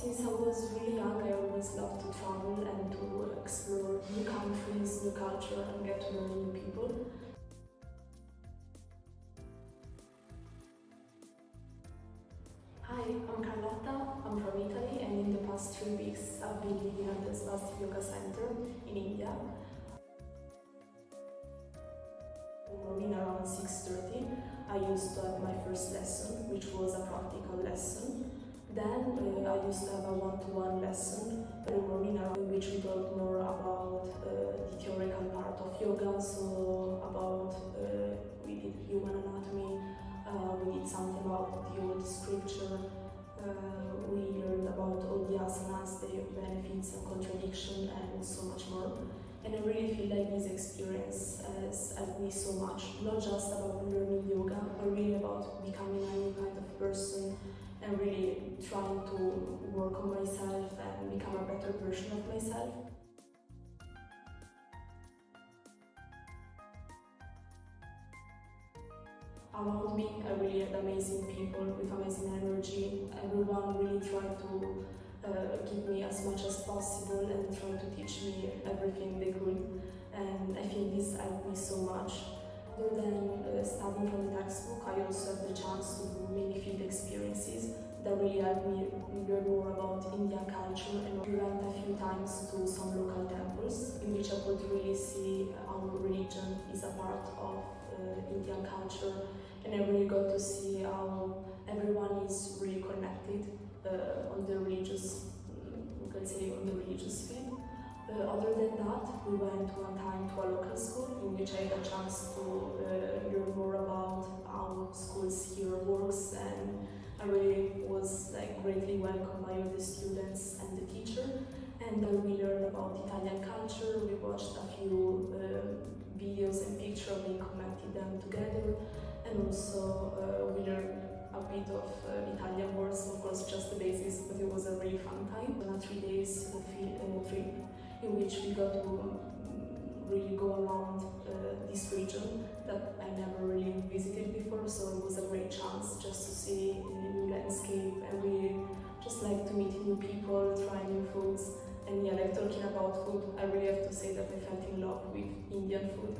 Since I was really young, I always loved to travel and to explore new countries, new culture, and get to know new people. Hi, I'm Carlotta, I'm from Italy, and in the past 3 weeks I've been living at the Swasti Yoga Center in India. In around 6:30, I used to have my first lesson, which was a practical lesson. Then I used to have a one-to-one lesson in which we talked more about the theoretical part of yoga, so about we did human anatomy, we did something about the old scripture, we learned about all the asanas, their benefits and contradiction, and so much more. And I really feel like this experience has helped me so much, not just about learning yoga, but really about becoming a new kind of person and really trying to work on myself and become a better version of myself. Around me, I really had amazing people with amazing energy. Everyone really tried to give me as much as possible and try to teach me everything they could. And I think this helped me so much. Other than studying from the textbook, I also had the chance to do many field experiences that really helped me learn more about Indian culture, and we went a few times to some local temples in which I could really see how religion is a part of Indian culture, and I really got to see how everyone is really connected on the religious, we can say on the religious field. Other than that, we went one time to a local school in which I had a chance to learn more about how schools here works, and I really was greatly welcomed by all the students and the teacher. And then we learned about Italian culture. We watched a few videos and pictures, we commented them together, and also we learned a bit of Italian words, of course just the basics, but it was a really fun time. On a 3 days trip in which we got to really go around this region that I never really visited before, so it was a great chance just to see a new landscape and really just like to meet new people, try new foods. And yeah, like talking about food, I really have to say that I fell in love with Indian food.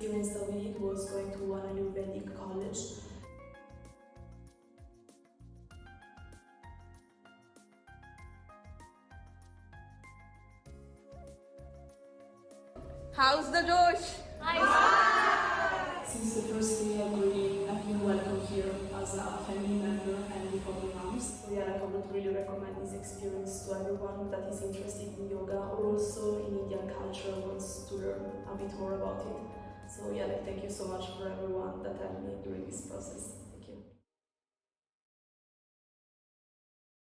The experience that we did was going to an Ayurvedic college. How's the Josh? Since the first day I've been welcome here as a family member and with all the moms. So yeah, I would really recommend this experience to everyone that is interested in yoga or also in Indian culture wants to learn a bit more about it. So yeah, thank you so much for everyone that helped me during this process.